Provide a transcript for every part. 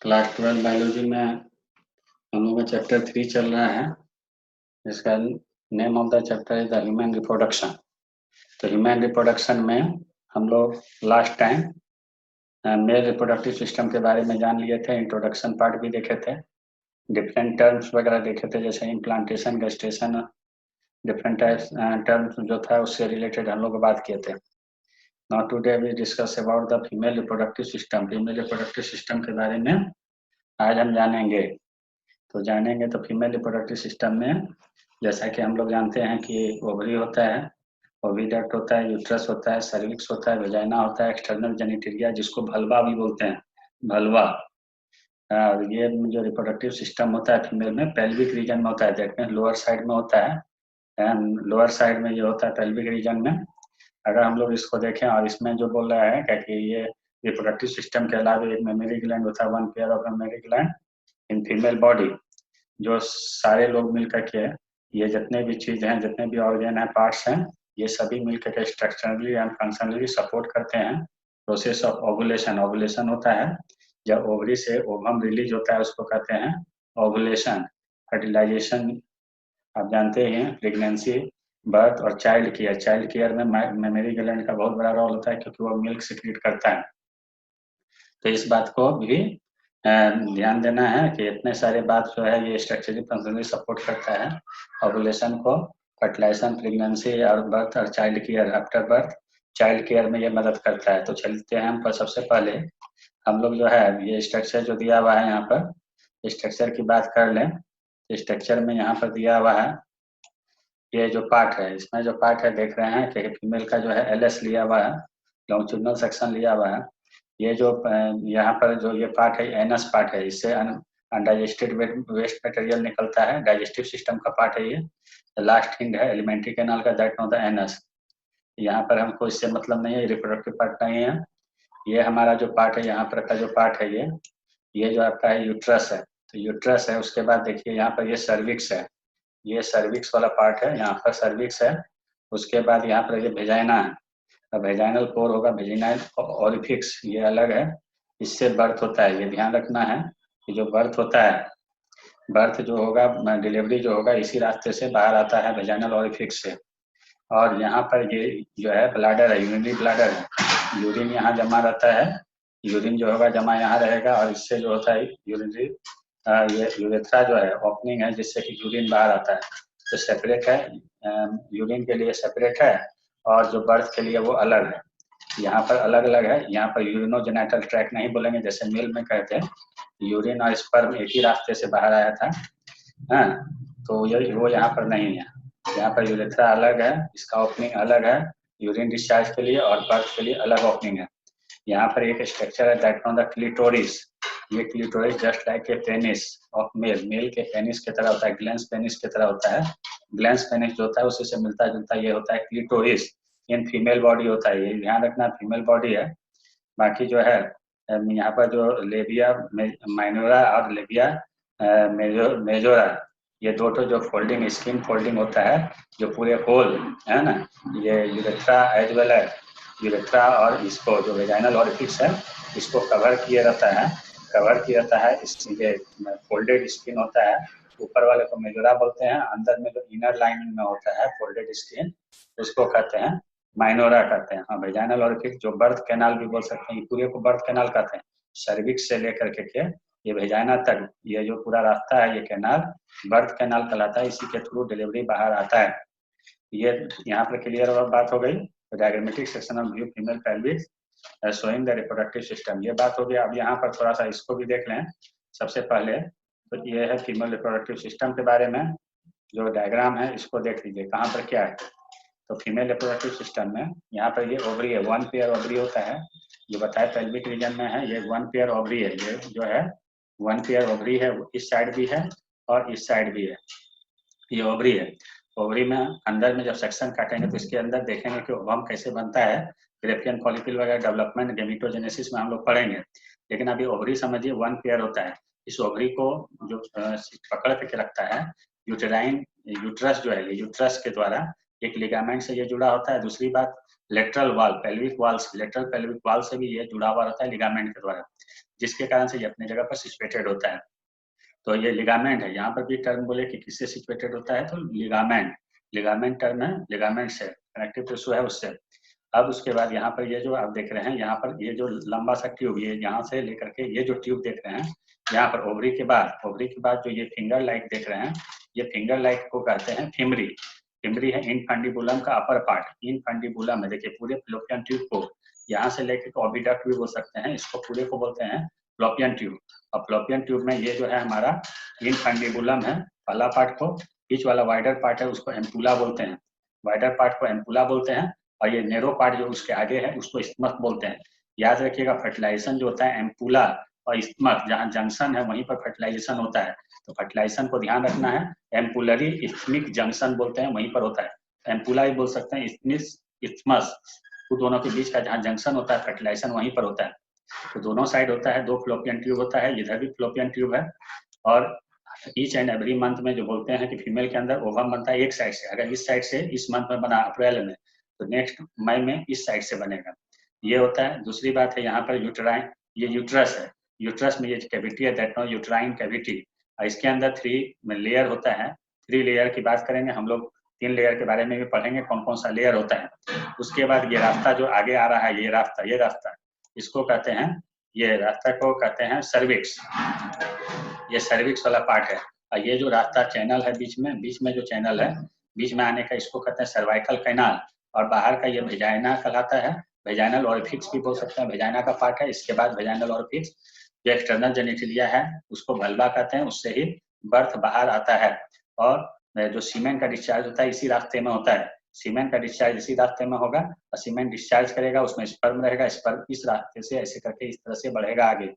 Class 12 biology में हम लोग का चैप्टर 3 चल रहा है। इसका name of the chapter is the human reproduction. तो ह्यूमन रिप्रोडक्शन में हम लोग last time male reproductive system के बारे में जान लिए थे। इंट्रोडक्शन पार्ट भी देखे थे, डिफरेंट टर्म्स वगैरह देखे थे, जैसे इम्प्लांटेशन, गेस्टेशन, डिफरेंट टर्म्स जो था उससे रिलेटेड हम लोग बात किए थे। Now today we discuss about the female reproductive system. Female reproductive system के बारे में आज हम जानेंगे। तो फीमेल रिप्रोडक्टिव सिस्टम में जैसा कि हम लोग जानते हैं कि ओवरी होता है, ओविडक्ट होता है, यूट्रस होता है, सर्विक्स होता है, वेजाइना होता है, एक्सटर्नल जेनिटेरिया जिसको भलवा भी बोलते हैं, भलवा। और ये जो रिप्रोडक्टिव सिस्टम होता है फीमेल में पेल्विक रीजन में होता है। देखते हैं लोअर साइड में होता है, लोअर साइड में ये होता है पेल्विक रीजन में। अगर हम लोग इसको देखें और इसमें जो बोल रहा है कि ये रिप्रोडक्टिव सिस्टम के अलावा एक मेमोरी ग्लैंड होता है, one pair of memory gland in female body. जो सारे लोग मिलकर के ये जितने भी चीज हैं, जितने भी ऑर्गन है, पार्ट्स हैं, ये सभी मिलकर के स्ट्रक्चरली एंड फंक्शनली सपोर्ट करते हैं प्रोसेस ऑफ ओवुलेशन। ओवुलेशन होता है जब ओवरी से ओवम रिलीज होता है, उसको कहते हैं ओवुलेशन। फर्टिलाइजेशन आप जानते हैं, प्रेगनेंसी, बर्थ और चाइल्ड केयर। चाइल्ड केयर में मेमोरी ग्लैंड का बहुत बड़ा रोल होता है क्योंकि वो मिल्क सिक्रीट करता है। तो इस बात को भी ध्यान देना है कि इतने सारे बात जो है ये स्ट्रक्चरली फंक्शनली सपोर्ट करता है ओवुलेशन को। फर्टिलाइजेशन, प्रेगनेंसी और बर्थ और child care, after birth child care में ये मदद करता है। तो चलते हैं हम पर सबसे पहले हम लोग जो है ये स्ट्रक्चर जो दिया हुआ है यहाँ पर स्ट्रक्चर की बात कर लें। स्ट्रक्चर में यहाँ पर दिया हुआ है ये जो पार्ट है, इसमें जो पार्ट है देख रहे हैं कि फीमेल का जो है एलएस लिया हुआ है, लॉन्जिट्यूडिनल सेक्शन लिया हुआ है। ये जो यहाँ पर जो ये पार्ट है एनस पार्ट है, इससे अनडाइजेस्टेड वेस्ट मटेरियल निकलता है। डाइजेस्टिव सिस्टम का पार्ट है ये। लास्ट हिंड है एलिमेंट्री कैनाल का, दैट नो द एनस। यहाँ पर हमको इससे मतलब नहीं है, रिप्रोडक्टिव पार्ट नहीं है। ये हमारा जो पार्ट है यहाँ पर का जो पार्ट है ये जो आपका है यूट्रस है। तो यूट्रस है, उसके बाद देखिए यहाँ पर ये सर्विक्स है, ये सर्विक्स वाला पार्ट है, यहाँ पर सर्विक्स है। उसके बाद यहाँ पर ये वेजाइना है, वेजाइनल पोर होगा, वेजिनाइल ओरिफिक्स ये अलग है, इससे बर्थ होता है। ये ध्यान रखना है कि जो बर्थ होता है, बर्थ जो होगा, डिलीवरी जो होगा इसी रास्ते से बाहर आता है, वेजाइनल ओरिफिक्स से। और यहाँ पर ये जो है ब्लाडर है, यूरिनरी ब्लाडर है, यूरिन यहाँ जमा रहता है, यूरिन जो होगा जमा यहाँ रहेगा और इससे जो होता है यूरिनरी ये यूरेथ्रा जो है ओपनिंग है जिससे कि यूरिन बाहर आता है। तो सेपरेट है, यूरिन के लिए सेपरेट है और जो बर्थ के लिए वो अलग है। यहाँ पर अलग अलग है, यहाँ पर यूरिनोजेनाइटल ट्रैक नहीं बोलेंगे जैसे मेल में कहते हैं। यूरिन और स्पर्म एक ही रास्ते से बाहर आया था, हाँ, तो ये वो यहाँ पर नहीं है। यहाँ पर यूरेथ्रा अलग है, इसका ओपनिंग अलग है, यूरिन डिस्चार्ज के लिए और बर्थ के लिए अलग ओपनिंग है। यहाँ पर एक स्ट्रक्चर है दैट ऑन द क्लिटोरिस। ये clitoris just like a penis of male, male के पेनिस की तरह होता है, ग्लैंस पेनिस की तरह होता है। ग्लैंस पेनिस जो होता है उसी से मिलता जुलता ये होता है क्लिटोरिस। इन फीमेल बॉडी होता है, ये ध्यान रखना फीमेल बॉडी है। बाकी जो है यहाँ पर जो लेबिया माइनोरा और लेबिया मेजोरा, ये दो तो जो फोल्डिंग स्किन फोल्डिंग होता है जो पूरे होल है ना, ये यूरेथ्रा एज वेल है, यूरेथ्रा और इसको जो वेजाइनल ओरिफिक्स है इसको कवर किए रहता है, कवर किया रहता है। इसलिए फोल्डेड स्किन होता है, ऊपर वाले को मेजोरा बोलते हैं, अंदर में जो इनर लाइनिंग में होता है फोल्डेड स्किन उसको कहते हैं माइनोरा कहते हैं। हाँ, वेजाइनल ओरिफिक्स जो बर्थ कैनाल भी बोल सकते हैं, पूरे को बर्थ कैनाल कहते हैं। सर्विक्स से लेकर के ये वेजाइना तक ये जो पूरा रास्ता है ये कैनाल बर्थ कैनाल कहलाता है, इसी के थ्रू डिलीवरी बाहर आता है। ये यहाँ पर क्लियर बात हो गई। Diagrammatic section of view female pelvis showing the reproductive system, ये बात हो गई। अब यहाँ पर थोड़ा सा इसको भी देख लें सबसे पहले। तो ये है फीमेल रिप्रोडक्टिव सिस्टम के बारे में जो डायग्राम है, इसको देख लीजिए कहाँ पर क्या है। तो फीमेल रिप्रोडक्टिव सिस्टम में यहाँ पर ये ओवरी है, वन पेयर ओवरी होता है, जो बताए पेल्विक रीजन में है, ये वन पेयर ओवरी है। ये जो है वन पेयर ओवरी है, इस साइड भी है और इस साइड भी है, ये ओवरी है। ओवरी में अंदर में जब सेक्शन काटेंगे तो इसके अंदर देखेंगे कि ओवम कैसे बनता है, ग्रेफियन फॉलिकल वगैरह डेवलपमेंट गेमिटोजेनेसिस में हम लोग पढ़ेंगे। लेकिन अभी ओवरी समझिए वन पेयर होता है। इस ओवरी को जो पकड़ के रखता है यूटेराइन यूट्रस जो है, ये यूट्रस के द्वारा एक लिगामेंट से ये जुड़ा होता है। दूसरी बात लेटरल वाल पेल्विक वाल से, लेटरल पेल्विक वाल से भी ये जुड़ा हुआ रहता है लिगामेंट के द्वारा। जिसके कारण से ये अपने जगह पर सिचुएटेड होता है। तो ये लिगामेंट है, यहाँ पर भी टर्म बोले कि किससे सिचुएटेड होता है, तो लिगामेंट, लिगामेंट टर्म है, लिगामेंट से कनेक्टिव टिश्यू है उससे। अब उसके बाद यहाँ पर ये जो आप देख रहे हैं, यहाँ पर ये जो लंबा सा ट्यूब, ये यहाँ से लेकर के ये जो ट्यूब देख रहे हैं, यहाँ पर ओवरी के बाद जो ये फिंगर लाइक देख रहे हैं, ये फिंगर लाइक को कहते हैं फिमरी। फिमरी है इनफंडिबुलम का अपर पार्ट, इनफंडिबुलम है, देखिए पूरे फ्लोपियन ट्यूब को यहाँ से लेकर ओविडक्ट भी बोल सकते हैं, इसको पूरे को बोलते हैं फ्लोपियन ट्यूब। और फ्लोपियन ट्यूब में ये जो है हमारा इनफंडिबुलम है, पहला पार्ट को, बीच वाला वाइडर पार्ट है उसको एम्पुला बोलते हैं, वाइडर पार्ट को एम्पुला बोलते हैं, और ये नेरो पार्ट जो उसके आगे है उसको इस्मथ बोलते हैं। याद रखिएगा फर्टिलाइजेशन जो होता है एम्पुला और इस्मथ, जहाँ जंक्शन है वहीं पर फर्टिलाइजेशन होता है, तो फर्टिलाइजेशन को ध्यान रखना है, एम्पुलरी इस्मिक जंक्शन बोलते हैं वहीं पर होता है, एम्पुला ही बोल सकते हैं, इस्मस, वो दोनों के बीच का जहाँ जंक्शन होता है फर्टिलाइजेशन वहीं पर होता है। तो दोनों साइड होता है, 2 फ्लोपियन ट्यूब होता है, इधर भी फ्लोपियन ट्यूब है। और ईच एंड एवरी मंथ में जो बोलते हैं कि फीमेल के अंदर ओवम बनता है एक साइड से, अगर इस साइड से इस मंथ में बना अप्रैल में, तो नेक्स्ट मई में इस साइड से बनेगा, ये होता है। दूसरी बात है यहाँ पर यूट्राइन, ये यूट्रस है, यूट्रस में ये कैविटी है, दैट नो यूट्राइन कैविटी, और इसके अंदर 3 लेयर होता है। 3 लेयर की बात करेंगे हम लोग, 3 लेयर के बारे में भी पढ़ेंगे कौन कौन सा लेयर होता है। उसके बाद ये रास्ता जो आगे आ रहा है, ये रास्ता इसको कहते हैं, ये रास्ता को कहते हैं सर्विक्स, ये सर्विक्स वाला पार्ट है। और ये जो रास्ता चैनल है बीच में जो चैनल है बीच में आने का, इसको कहते हैं सर्वाइकल कैनाल, और बाहर का ये वेजाइना कहलाता है, वेजाइनल ऑरिफिक्स भी बोल सकते हैं, वेजाइना का पार्ट है। इसके बाद वेजाइनल ऑरिफिक्स, जो एक्सटर्नल जेनिटलिया है उसको वल्वा कहते हैं, उससे ही बर्थ बाहर आता है। और जो सीमेन का डिस्चार्ज होता है इसी रास्ते में होता है, सीमेन का डिस्चार्ज इसी रास्ते में होगा, और सीमेन डिस्चार्ज करेगा, उसमें स्पर्म रहेगा, स्पर्म इस रास्ते से ऐसे करके इस तरह से बढ़ेगा आगे,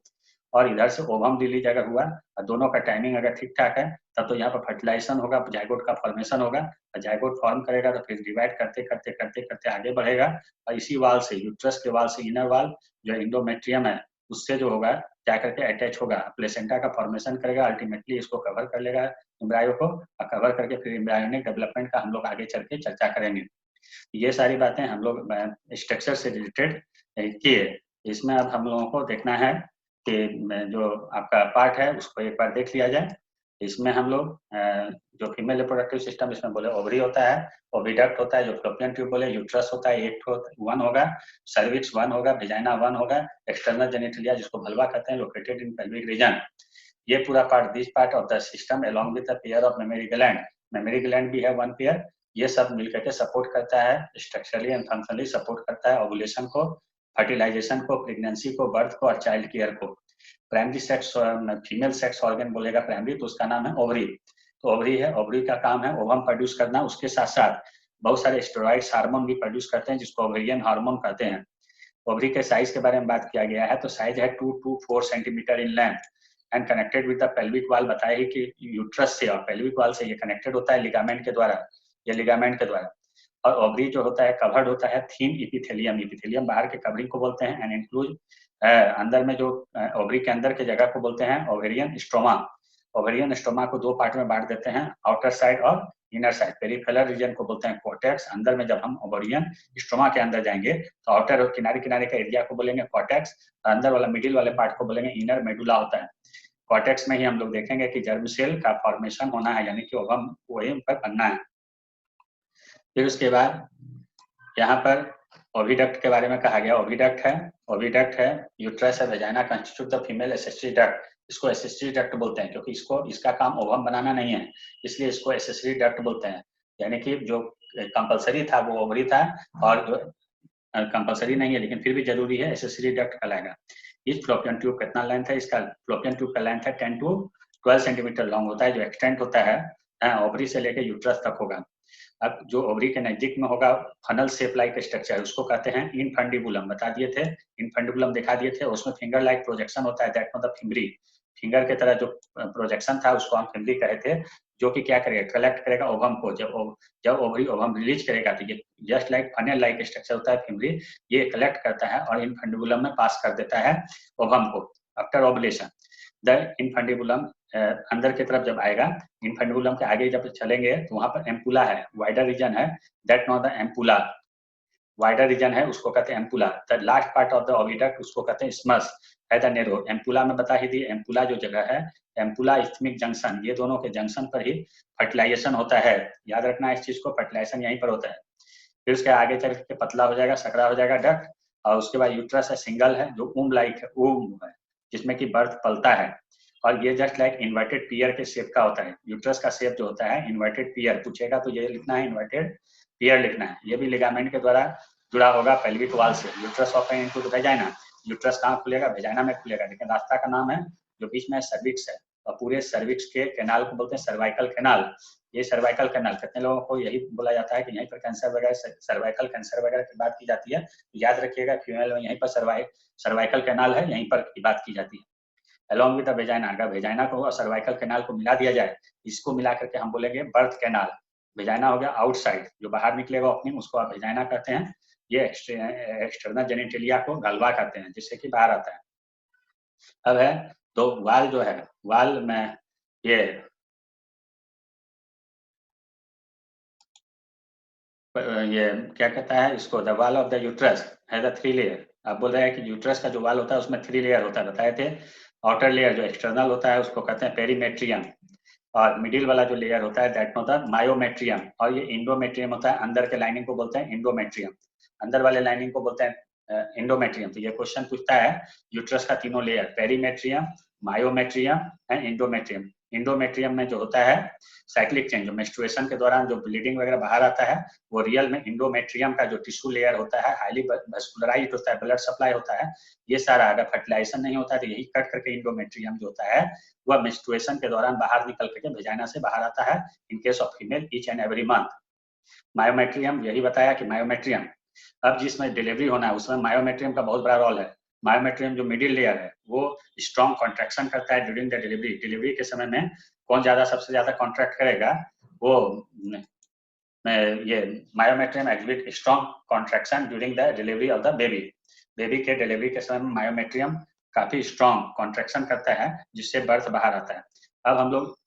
और इधर से ओवम रिलीज अगर हुआ और दोनों का टाइमिंग अगर ठीक ठाक है, तब तो यहाँ पर फर्टिलाइजेशन होगा, जाइगोट का फॉर्मेशन होगा, और जाइगोट फॉर्म करेगा तो फिर डिवाइड करते करते करते करते आगे बढ़ेगा, और इसी वाल से, यूट्रस के वाल से इनर वाल जो इंडोमेट्रियम है उससे जो होगा क्या करके अटैच होगा, प्लेसेंटा का फॉर्मेशन करेगा, अल्टीमेटली इसको कवर कर लेगा एम्ब्रायो को, और कवर करके फिर एम्ब्रायोनिक डेवलपमेंट का हम लोग आगे चल के चर्चा करेंगे। ये सारी बातें हम लोग स्ट्रक्चर से रिलेटेड किए। इसमें अब हम लोगों को देखना है कि जो आपका पार्ट है उसको एक बार देख लिया जाए। इसमें हम लोग जो फीमेल रिप्रोडक्टिव सिस्टम, इसमें बोले ओवरी होता है, ओविडक्ट होता है, जो फ्लोपियन ट्यूब बोले, यूट्रस होता है, 1 होगा, सर्विक्स 1 होगा, वेजाइना 1 होगा, एक्सटर्नल जेनिटलिया जिसको वल्वा कहते हैं लोकेटेड इन पेल्विक रीजन। ये पूरा part, this part of the system along with the pair of memory gland, memory gland भी है 1 पेयर, ये सब मिलकर के सपोर्ट करता है, स्ट्रक्चरली एंड फंक्शनली सपोर्ट करता है ओवुलेशन को, फर्टिलाइजेशन को, प्रेगनेंसी को, बर्थ को और चाइल्ड केयर को। Primary sex, female sex organ बोलेगा प्राइमरी, तो उसका नाम है ओवरी। तो ओवरी है, ओवरी का काम है ओवम प्रोड्यूस करना, उसके साथ साथ बहुत सारे स्टेरॉइड्स हार्मोन भी प्रोड्यूस करते हैं जिसको ओवेरियन हार्मोन कहते हैं। ओवरी के साइज के बारे में बात किया गया है, तो साइज है 2 to 4 centimetre in length and connected with the pelvic wall, बताया ही कि यूट्रस से और पेल्विक वॉल से ये कनेक्टेड होता है लिगामेंट के द्वारा, ये लिगामेंट के द्वारा। और ओवरी जो होता है कवर्ड होता है थिन इपिथेलियम, इपिथेलियम बाहर के कवरिंग को बोलते हैं, एंड इंक्लूड अंदर में जो ओवरी के अंदर के जगह को बोलते हैं ओवेरियन स्ट्रोमा। ओवेरियन स्ट्रोमा को 2 पार्ट में बांट देते हैं, आउटर साइड और इनर साइड। पेरिफेरल रीजन को बोलते हैं कॉर्टेक्स, अंदर में जब हम ओवेरियन स्ट्रोमा के अंदर जाएंगे तो आउटर और किनारे किनारे का एरिया को बोलेंगे कॉर्टेक्स, अंदर वाला मिडिल वाले पार्ट को बोलेंगे इनर मेडुला होता है। कॉर्टेक्स में ही हम लोग देखेंगे कि जर्म सेल का फॉर्मेशन होना है, यानी कि ओवम वहीं पर बनना है। फिर उसके बाद यहाँ पर ओविडक्ट के बारे में कहा गया, ओविडक्ट है, यूट्रस है, vagina constitute the female accessory duct, इसको एसेसरी डक्ट बोलते हैं क्योंकि इसका काम ओवम बनाना नहीं है, इसलिए इसको एसेसरी डक्ट बोलते हैं। यानी कि जो कंपलसरी था वो ओवरी था, और जो कंपलसरी नहीं है लेकिन फिर भी जरूरी है, एसेसरी डक्ट कहलाएगा। इस फ्लोपियन ट्यूब कितना लेंथ है इसका, फ्लोपियन ट्यूब का लेंथ है 10 to 12 सेंटीमीटर लॉन्ग होता है, जो एक्सटेंट होता है ओवरी से लेकर यूट्रस तक होगा। अब जो ओवरी के नजदीक में होगा फनल शेप लाइक स्ट्रक्चर, उसको कहते हैं इनफंडिबुलम, बता दिए थे, इनफंडिबुलम दिखा दिए थे, उसमें फिंगर लाइक प्रोजेक्शन होता है, दैट मतलब फिमरी, फिंगर के तरह जो प्रोजेक्शन था उसको हम फिमरी कहे थे, जो कि क्या करेगा, कलेक्ट करेगा ओवम को, जब ओवरी ओवम रिलीज करेगा तो ये just like funnel like structure होता है फिमरी, ये कलेक्ट करता है और इनफंडिबुलम में पास कर देता है ओवम को आफ्टर ओवुलेशन। द इनफंडिबुलम अंदर की तरफ जब आएगा, इनफंडिबुलम के आगे जब चलेंगे तो वहां पर एम्पुला है, वाइडर रीजन है, that no the ampulla, wider region है उसको कहते हैं ampulla. The last part of the oviduct उसको कहते हैं स्मस है द नेरो। एम्पुला में बता ही दी, एम्पुला जो जगह है, एम्पुला इस्थमिक जंक्शन, ये दोनों के जंक्शन पर ही फर्टिलाइजेशन होता है। याद रखना है इस चीज को, फर्टिलाइजेशन यहीं पर होता है। फिर उसके आगे चल के पतला हो जाएगा, सकरा हो जाएगा डक्ट, और उसके बाद यूट्रस है, सिंगल है, जो ऊम लाइक है, ऊम है जिसमें कि बर्थ पलता है, और ये जस्ट लाइक इन्वर्टेड पियर के शेप का होता है। यूट्रस का शेप जो होता है इन्वर्टेड पियर, पूछेगा तो ये लिखना है, इन्वर्टेड पियर लिखना है। ये भी लिगामेंट के द्वारा जुड़ा होगा पेल्विक वॉल से। Uterus open into the vagina, uterus कहाँ खुलेगा, वेजाइना में खुलेगा, लेकिन रास्ता का नाम है जो बीच में सर्विक्स है, और पूरे सर्विक्स के कैनाल को बोलते हैं सर्वाइकल कैनाल। ये सर्वाइकल कैनाल, कितने लोगों को यही बोला जाता है कि यहीं पर कैंसर वगैरह, सर्वाइकल कैंसर वगैरह की बात की जाती है, याद रखिएगा फीमेल में यहीं पर सर्वाइकल कैनाल है, यहीं पर की बात की जाती है। अलॉन्ग विद द वेजाइना, अगर वेजाइना को और सर्वाइकल कैनाल को मिला दिया जाए, इसको मिला करके हम बोलेंगे बर्थ कैनाल। वेजाइना हो गया आउटसाइड, जो बाहर निकलेगा ओपनिंग, उसको आप वेजाइना कहते हैं। ये एक्सटर्नल जेनिटेलिया को गलवा कहते हैं, जिससे कि बाहर आता है। अब है तो वाल जो है, वाल में ये क्या कहता है इसको, the wall of the uterus है द 3 लेयर। आप बोल रहे हैं कि यूट्रस का जो वाल होता है उसमें 3 लेयर होता है, बताए थे। आउटर लेयर जो एक्सटर्नल होता है उसको कहते हैं पेरीमेट्रियम, और मिडिल वाला जो लेयर होता है दैट होता है मायोमेट्रियम, और ये इंडोमेट्रियम होता है। अंदर के लाइनिंग को बोलते हैं इंडोमेट्रियम, अंदर वाले लाइनिंग को बोलते हैं इंडोमेट्रियम। तो ये क्वेश्चन पूछता है यूट्रस का तीनों layer, perimetrium, myometrium and endometrium. Endometrium में जो होता है साइक्लिक चेंज, जो मेंस्ट्रुएशन के दौरान जो ब्लीडिंग वगैरह बाहर आता है, वो रियल में इंडोमेट्रियम का जो टिश्यू लेयर होता है, हाईली वैस्कुलराइज्ड होता है, ब्लड सप्लाई होता है, ये सारा अगर फर्टिलाइजेशन नहीं होता है तो यही कट करके इंडोमेट्रियम जो होता है वह मेंस्ट्रुएशन के दौरान बाहर निकल करके वेजाइना से बाहर आता है in case of female each and every month. Myometrium, यही बताया कि मायोमेट्रियम, अब जिसमें डिलीवरी होना है उसमें मायोमेट्रियम का बहुत बड़ा रोल है। मायोमेट्रियम जो मिडिल लेयर है वो स्ट्रॉन्ग कॉन्ट्रैक्शन करता है ड्यूरिंग द डिलीवरी। डिलीवरी के समय में कौन ज्यादा सबसे ज्यादा कॉन्ट्रैक्ट करेगा, वो ये myometrium exhibit strong contraction during the delivery of the baby. Baby के डिलीवरी के समय में मायोमेट्रियम काफी स्ट्रॉन्ग कॉन्ट्रैक्शन करता है, जिससे बर्थ बाहर आता है। अब हम लोग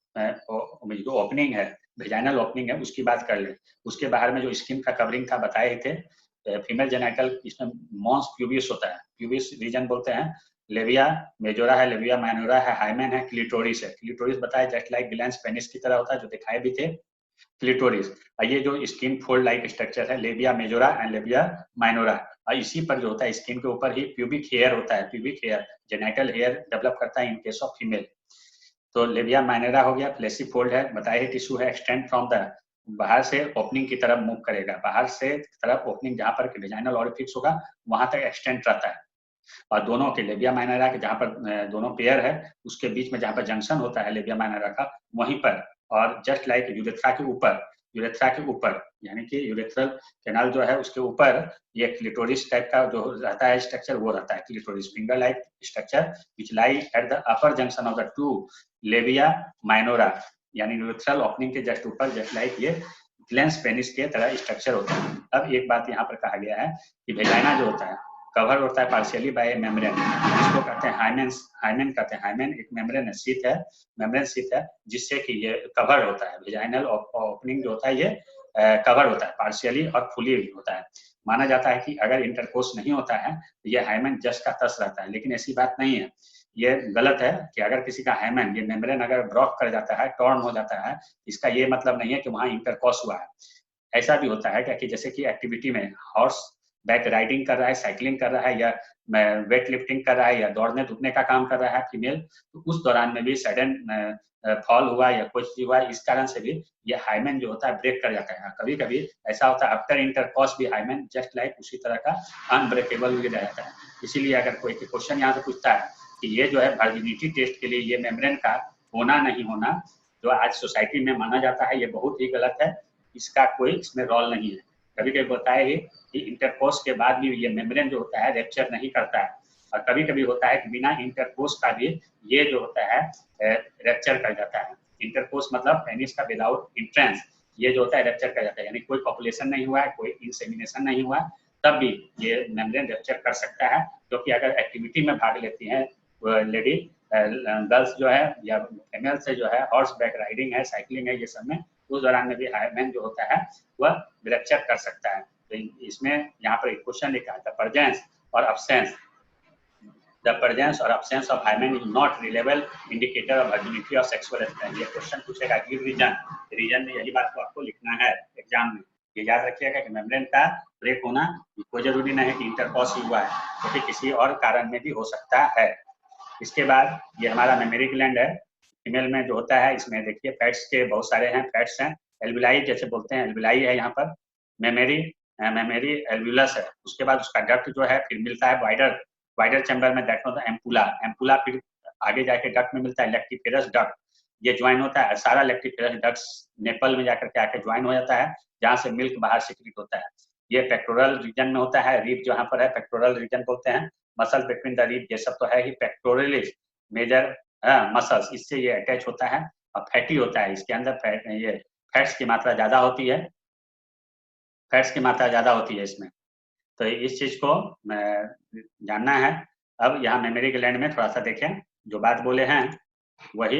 जो ओपनिंग है, वेजाइनल ओपनिंग है, उसकी बात कर ले। उसके बाहर में जो स्किन का कवरिंग था बताए ही थे, फीमेल जेनाइटल, इसमें मॉन्स प्यूबिस होता है, प्यूबिस रीजन बोलते हैं, लेविया मेजोरा है, लेविया माइनोरा है, हाइमेन है, क्लिटोरिस है। क्लिटोरिस बताया जस्ट लाइक ग्लैंस पेनिस की तरह होता है, जो दिखाए भी थे क्लिटोरिस। ये जो स्किन फोल्ड लाइक स्ट्रक्चर है, labia majora and labia minora, और इसी पर जो होता है स्किन के ऊपर ही प्यूबिक हेयर होता है, pubic hair genital hair develop करता है इन केस ऑफ फीमेल। तो लेबिया माइनोरा हो गया, फ्लेशी फोल्ड है, बताए टिश्यू है, एक्सटेंड फ्रॉम द, बाहर से ओपनिंग की तरफ मूव करेगा, बाहर से तरफ ओपनिंग जहां पर वेजाइनल ओरिफिक्स होगा वहां तक एक्सटेंड रहता है। और दोनों के लेबिया माइनोरा के जहाँ पर दोनों पेयर है उसके बीच में जहाँ पर जंक्शन होता है लेबिया माइनोरा का, वहीं पर, और जस्ट लाइक यूरेथ्रा के ऊपर, यूरेथ्रा के ऊपर यानी कि यूरेथ्रल कैनाल जो है उसके ऊपर ये क्लिटोरिस टाइप का जो रहता है स्ट्रक्चर, वो रहता है clitoris finger like structure which lie at the upper junction of the two labia minora, यानी यूरेथ्रल ओपनिंग के जस्ट ऊपर, जस्ट लाइक ये ग्लैंस पेनिस के तरह स्ट्रक्चर होता है। अब एक बात यहाँ पर कहा गया है कि वेजाइना जो होता है कवर होता है पार्शियली बाय मेम्ब्रेन, इसको कहते हैं हाइमेन, हाइमेन कहते हैं, हाइमेन एक मेम्ब्रेन है, शीथ है, मेम्ब्रेन शीथ है, जिससे कि ये कवर होता है, वेजाइनल ओपनिंग जो होता है ये कवर होता है पार्शियली और फुली होता है। माना जाता है कि अगर इंटरकोर्स नहीं होता है तो ये हाइमेन जस्ट का तस रहता है, लेकिन ऐसी बात नहीं है, ये गलत है कि अगर किसी का हाइमेन, ये मेम्ब्रेन अगर ब्लॉक कर जाता है, टॉर्न हो जाता है, इसका ये मतलब नहीं है कि वहाँ इंटरकोर्स हुआ है। ऐसा भी होता है क्या कि जैसे कि एक्टिविटी में हॉर्स बैक राइडिंग कर रहा है, साइकिलिंग कर रहा है, या वेट लिफ्टिंग कर रहा है, या दौड़ने धूपने का काम कर रहा है फीमेल, तो उस दौरान में भी सडन फॉल हुआ या कुछ भी हुआ, इस कारण से भी ये हाइमेन जो होता है ब्रेक कर जाता है। कभी कभी ऐसा होता है आफ्टर इंटरकॉर्स भी हाइमेन जस्ट लाइक उसी तरह का अनब्रेकेबल भी रहता है। इसीलिए अगर कोई क्वेश्चन यहाँ से पूछता है कि ये जो है वर्जिनिटी टेस्ट के लिए ये मेम्ब्रेन का होना नहीं होना, जो आज सोसाइटी में माना जाता है, ये बहुत ही गलत है, इसका कोई इसमें रोल नहीं है। कभी कभी बताया कि इंटरकोर्स के बाद भी ये मेम्ब्रेन जो होता है रेप्चर नहीं करता है, और कभी कभी होता है कि बिना इंटरकोर्स का भी ये जो होता है रेप्चर कर जाता है। इंटरकोर्स मतलब पेनिस का विदाउट इंट्रेंस, ये जो होता है रेप्चर कर जाता है, यानी कोई पॉपुलेशन नहीं हुआ है, कोई इंसेमिनेशन नहीं हुआ है, तब भी ये मेम्ब्रेन रेप्चर कर सकता है। क्योंकि अगर एक्टिविटी में भाग लेती है लेडी गर्ल्स जो है या फीमेल से जो है हॉर्स बैक राइडिंग है, साइकिलिंग है, ये सब में, उस दौरान में भी हाइमेन जो होता है वह रेप्चर कर सकता है। तो इसमें यहाँ पर एक क्वेश्चन लिखा है, द प्रेजेंस और अब्सेंस, द प्रेजेंस और absence of hymen is not reliable indicator of virginity और सेक्सुअल एक्सपेंस। ये क्वेश्चन पूछेगा गिव रीजन, रीजन में यही बात को आपको लिखना है एग्जाम में। ये याद रखिएगा कि मेम्ब्रेन का ब्रेक होना कोई जरूरी नहीं है कि इंटरकॉर्स ही हुआ है, क्योंकि तो किसी और कारण में भी हो सकता है। इसके बाद ये हमारा मेमोरी ग्लैंड है, फीमेल में जो होता है, इसमें देखिए फैट्स के बहुत सारे हैं, फैट्स हैं, एल्विलाई जैसे बोलते हैं, एल्विलाई है यहाँ पर, मेमोरी मेमोरी एल्वुलस है। उसके बाद उसका डक्ट जो है फिर मिलता है वाइडर वाइडर चैम्बर में, दैट होता है एम्पुला, एम्पुला फिर आगे जाके डक्ट में मिलता है लेक्टिफेरस डक्ट, ये ज्वाइन होता है, सारा लेक्टिफेरस डक्ट नेपल में जाकर के आके ज्वाइन हो जाता है, जहाँ से मिल्क बाहर सिक्रीट होता है। ये पेक्टोरल रीजन में होता है, रिब जहाँ पर है पेक्टोरल रीजन बोलते हैं, मसल बिटवीन द रिब, ये सब तो है ही पेक्टोरलिस मेजर मसल्स, इससे ये अटैच होता है और फैटी होता है, इसके अंदर ये फैट्स की मात्रा ज्यादा होती है, फैट्स की मात्रा ज्यादा होती है इसमें। तो इस चीज को जानना है। अब यहाँ मेमोरी ग्लैंड में थोड़ा सा देखें, जो बात बोले हैं वही,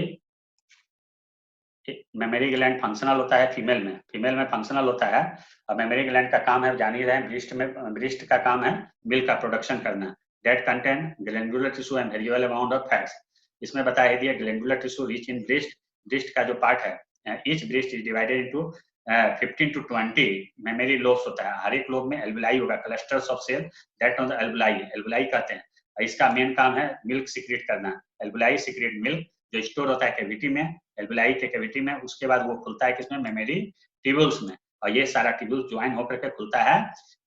मेमोरी ग्लैंड फंक्शनल होता है फीमेल में फंक्शनल होता है, और मेमोरी ग्लैंड का काम है, जान ही रहे हैं, ब्रेस्ट का काम है मिल्क का प्रोडक्शन करना, that contain glandular tissue and variable amount of fats. इसमें बताया दिया glandular tissue rich in breast का जो पार्ट है, each breast is divided into 15 to 20 mammary lobes होता है, हर एक लोब में एल्वुलाई होगा, clusters of cell, that on the alveoli कहते हैं। इसका मेन काम है मिल्क सीक्रेट करना, एल्वुलाई सीक्रेट मिल्क, जो स्टोर होता है कैविटी में, एल्वुलाई के कैविटी में, उसके बाद वो खुलता है किसमें, मेमोरी ट्यूब्यूल्स में, और ये सारा ट्यूब्यूल्स ज्वाइन होकर के खुलता है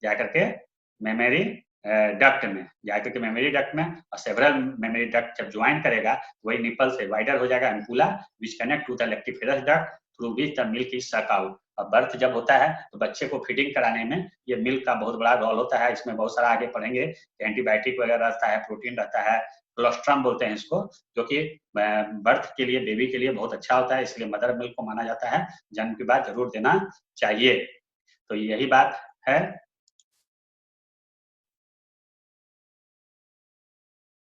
जाकर के मेमोरी डक्ट में, जाकर के मेमोरी डक्ट में, और सेवरल मेमोरी डक्ट जब ज्वाइन करेगा वही निपल से वाइडर हो जाएगा ampulla, which connect to the lactiferous duct through which the milk is suck out. और बर्थ जब होता है तो बच्चे को फीडिंग कराने में ये मिल्क का बहुत बड़ा रोल होता है, इसमें बहुत सारा आगे पढ़ेंगे, एंटीबायोटिक वगैरह रहता है, प्रोटीन रहता है, कोलेस्ट्रॉल बोलते हैं इसको, जो कि बर्थ के लिए, बेबी के लिए बहुत अच्छा होता है, इसलिए मदर मिल्क को माना जाता है, जन्म के बाद जरूर देना चाहिए। तो यही बात है